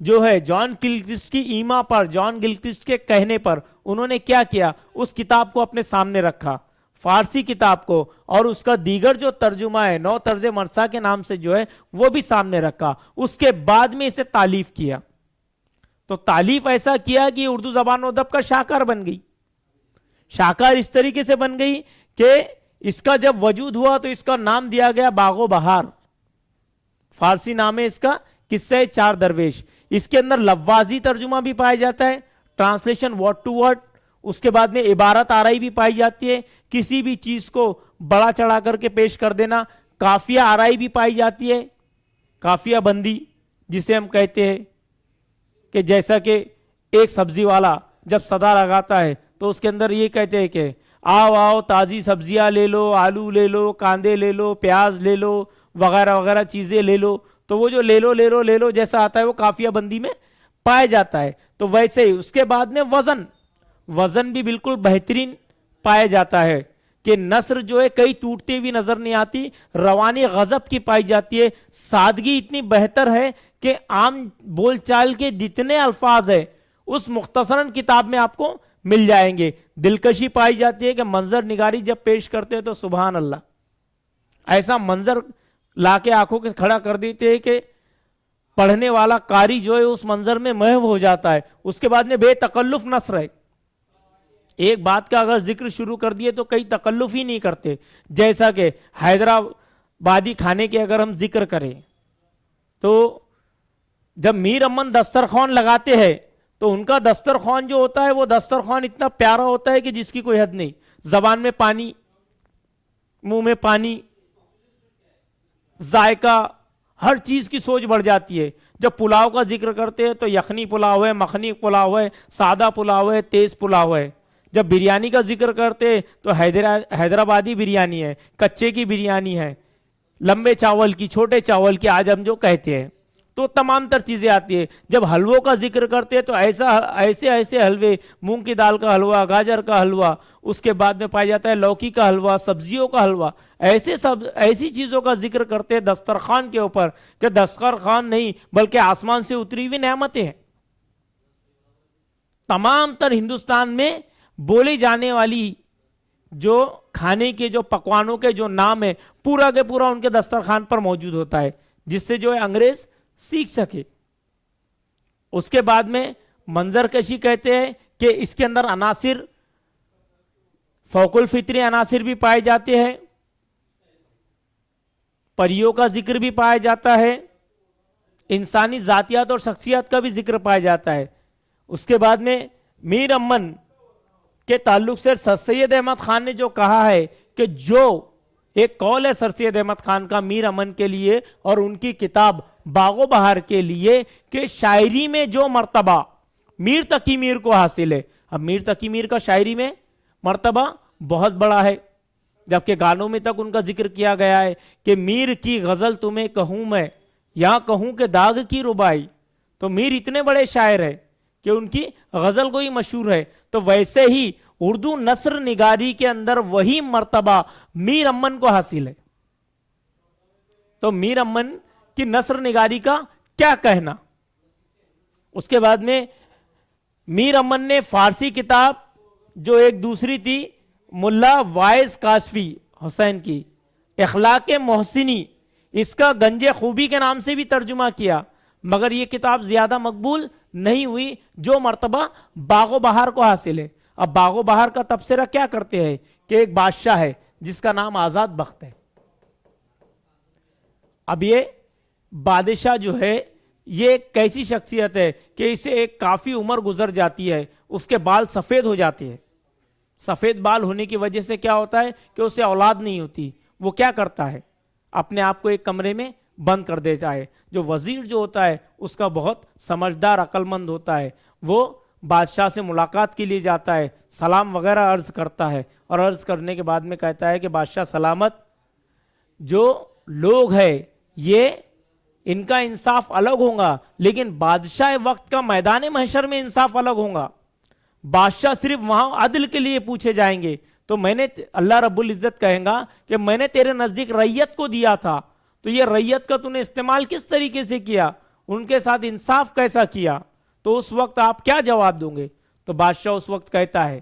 جو ہے جان گلکرسٹ کی ایما پر، جان گلکرسٹ کے کہنے پر انہوں نے کیا کیا، اس کتاب کو اپنے سامنے رکھا، فارسی کتاب کو، اور اس کا دیگر جو ترجمہ ہے نو طرز مرسا کے نام سے جو ہے وہ بھی سامنے رکھا، اس کے بعد میں اسے تالیف کیا۔ تو تالیف ایسا کیا کہ اردو زبان و ادب کا شاہکار بن گئی۔ شاہکار اس طریقے سے بن گئی کہ اس کا جب وجود ہوا تو اس کا نام دیا گیا باغ و بہار، فارسی نام ہے اس کا قصہ چار درویش۔ اس کے اندر لفاظی ترجمہ بھی پایا جاتا ہے، ٹرانسلیشن ورڈ ٹو ورڈ، اس کے بعد میں عبارت آرائی بھی پائی جاتی ہے، کسی بھی چیز کو بڑا چڑھا کر کے پیش کر دینا، کافیہ آرائی بھی پائی جاتی ہے، کافیہ بندی جسے ہم کہتے ہیں کہ جیسا کہ ایک سبزی والا جب صدا لگاتا ہے تو اس کے اندر یہ کہتے ہیں کہ آؤ آؤ تازی سبزیاں لے لو، آلو لے لو، کاندے لے لو، پیاز لے لو، وغیرہ وغیرہ چیزیں لے لو، تو وہ جو لے لو لے لو لے لو جیسا آتا ہے وہ کافیہ بندی میں پایا جاتا ہے۔ تو ویسے ہی اس کے بعد میں وزن بھی بالکل بہترین پایا جاتا ہے کہ نثر جو ہے کئی ٹوٹتی ہوئی نظر نہیں آتی، روانی غضب کی پائی جاتی ہے، سادگی اتنی بہتر ہے کہ عام بول چال کے جتنے الفاظ ہیں اس مختصراً کتاب میں آپ کو مل جائیں گے۔ دلکشی پائی جاتی ہے کہ منظر نگاری جب پیش کرتے ہیں تو سبحان اللہ، ایسا منظر لا کے آنکھوں کے کھڑا کر دیتے ہیں کہ پڑھنے والا قاری جو ہے اس منظر میں محو ہو جاتا ہے۔ اس کے بعد میں بے تکلف نثر ہے، ایک بات کا اگر ذکر شروع کر دیے تو کئی تکلف ہی نہیں کرتے، جیسا کہ حیدرآبادی کھانے کے اگر ہم ذکر کریں تو جب میر امن دسترخوان لگاتے ہیں تو ان کا دسترخوان جو ہوتا ہے وہ دسترخوان اتنا پیارا ہوتا ہے کہ جس کی کوئی حد نہیں، زبان میں پانی، منہ میں پانی، ذائقہ، ہر چیز کی سوچ بڑھ جاتی ہے۔ جب پلاؤ کا ذکر کرتے ہیں تو یخنی پلاؤ ہے، مکھنی پلاؤ ہے، سادہ پلاؤ ہے، تیز پلاؤ ہے۔ جب بریانی کا ذکر کرتے ہیں تو حیدرآبادی بریانی ہے، کچے کی بریانی ہے، لمبے چاول کی، چھوٹے چاول کی، آج ہم جو کہتے ہیں، تو تمام تر چیزیں آتی ہے۔ جب حلووں کا ذکر کرتے ہیں تو ایسے حلوے، مونگ کی دال کا حلوہ، گاجر کا حلوہ، اس کے بعد میں پایا جاتا ہے لوکی کا حلوہ، سبزیوں کا حلوہ، ایسی چیزوں کا ذکر کرتے ہیں دسترخوان کے اوپر کہ دسترخوان نہیں بلکہ آسمان سے اتری ہوئی نعمتیں ہیں۔ تمام تر ہندوستان میں بولی جانے والی جو کھانے کے جو پکوانوں کے جو نام ہے پورا کے پورا ان کے دسترخوان پر موجود ہوتا ہے، جس سے جو ہے انگریز سیکھ سکے۔ اس کے بعد میں منظر کشی کہتے ہیں کہ اس کے اندر عناصر، فوق الفطری عناصر بھی پائے جاتے ہیں، پریوں کا ذکر بھی پایا جاتا ہے، انسانی ذاتیات اور شخصیت کا بھی ذکر پایا جاتا ہے۔ اس کے بعد میں میر امن کے تعلق سے سر سید احمد خان نے جو کہا ہے کہ جو ایک قول ہے سر سید احمد خان کا میر امن کے لیے اور ان کی کتاب باغ و بہار کے لیے کہ شاعری میں جو مرتبہ میر تقی میر کو حاصل ہے، اب میر تقی میر کا شاعری میں مرتبہ بہت بڑا ہے، جبکہ گانوں میں تک ان کا ذکر کیا گیا ہے کہ میر کی غزل تمہیں کہوں میں یا کہوں کہ داغ کی ربائی، تو میر اتنے بڑے شاعر ہے کہ ان کی غزل کو ہی مشہور ہے۔ تو ویسے ہی اردو نثر نگاری کے اندر وہی مرتبہ میر امن کو حاصل ہے۔ تو میر امن کی نثر نگاری کا کیا کہنا۔ اس کے بعد میں میر امن نے فارسی کتاب جو ایک دوسری تھی ملا وائز کاشفی حسین کی اخلاق محسنی، اس کا گنج خوبی کے نام سے بھی ترجمہ کیا، مگر یہ کتاب زیادہ مقبول نہیں ہوئی جو مرتبہ باغ و بہار کو حاصل ہے۔ اب باغ و بہار کا تبصرہ کیا کرتے ہیں کہ ایک بادشاہ ہے جس کا نام آزاد بخت ہے۔ اب یہ بادشاہ جو ہے یہ ایک کیسی شخصیت ہے کہ اسے ایک کافی عمر گزر جاتی ہے، اس کے بال سفید ہو جاتے ہیں۔ سفید بال ہونے کی وجہ سے کیا ہوتا ہے کہ اسے اولاد نہیں ہوتی۔ وہ کیا کرتا ہے، اپنے آپ کو ایک کمرے میں بند کر دیتا ہے۔ جو وزیر جو ہوتا ہے اس کا بہت سمجھدار عقل مند ہوتا ہے، وہ بادشاہ سے ملاقات کے لیے جاتا ہے، سلام وغیرہ عرض کرتا ہے، اور عرض کرنے کے بعد میں کہتا ہے کہ بادشاہ سلامت، جو لوگ ہیں یہ ان کا انصاف الگ ہوگا لیکن بادشاہ وقت کا میدان محشر میں انصاف الگ ہوگا۔ بادشاہ صرف وہاں عدل کے لیے پوچھے جائیں گے، تو میں نے اللہ رب العزت کہیں گا کہ میں نے تیرے نزدیک ریت کو دیا تھا، تو یہ ریت کا تو نے استعمال کس طریقے سے کیا، ان کے ساتھ انصاف کیسا کیا، تو اس وقت آپ کیا جواب دوں گے؟ تو بادشاہ اس وقت کہتا ہے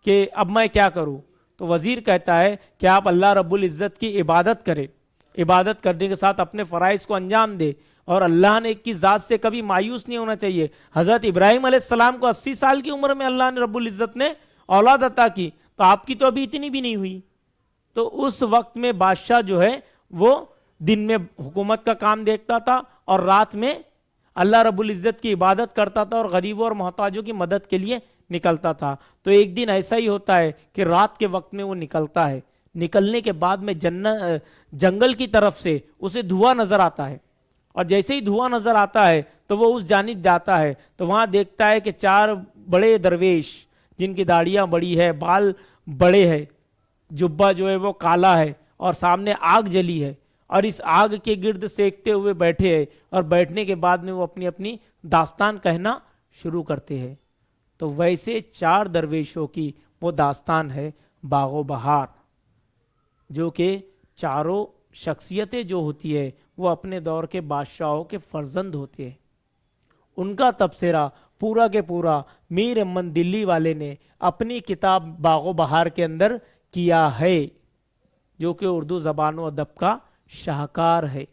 کہ اب میں کیا کروں؟ تو وزیر کہتا ہے کہ آپ اللہ رب العزت کی عبادت کریں، عبادت کرنے کے ساتھ اپنے فرائض کو انجام دے، اور اللہ نے کی ذات سے کبھی مایوس نہیں ہونا چاہیے۔ حضرت ابراہیم علیہ السلام کو 80 سال کی عمر میں اللہ نے رب العزت نے اولاد عطا کی، تو آپ کی تو ابھی اتنی بھی نہیں ہوئی۔ تو اس وقت میں بادشاہ جو ہے وہ دن میں حکومت کا کام دیکھتا تھا اور رات میں اللہ رب العزت کی عبادت کرتا تھا اور غریبوں اور محتاجوں کی مدد کے لیے نکلتا تھا۔ تو ایک دن ایسا ہی ہوتا ہے کہ رات کے وقت میں وہ نکلتا ہے، نکلنے کے بعد میں جنگل کی طرف سے اسے دھواں نظر آتا ہے، اور جیسے ہی دھواں نظر آتا ہے تو وہ اس جانب جاتا ہے، تو وہاں دیکھتا ہے کہ 4 بڑے درویش جن کی داڑیاں بڑی ہے، بال بڑے ہیں، جبہ جو ہے وہ کالا ہے، اور سامنے آگ جلی ہے، اور اس آگ کے گرد سیکتے ہوئے بیٹھے ہیں، اور بیٹھنے کے بعد میں وہ اپنی اپنی داستان کہنا شروع کرتے ہیں۔ تو ویسے 4 درویشوں کی وہ داستان ہے باغ و بہار، جو کہ چاروں شخصیتیں جو ہوتی ہے وہ اپنے دور کے بادشاہوں کے فرزند ہوتے ہیں۔ ان کا تبصرہ پورا کے پورا میر امن دلی والے نے اپنی کتاب باغ و بہار کے اندر کیا ہے، جو کہ اردو زبان و ادب کا شاہکار ہے۔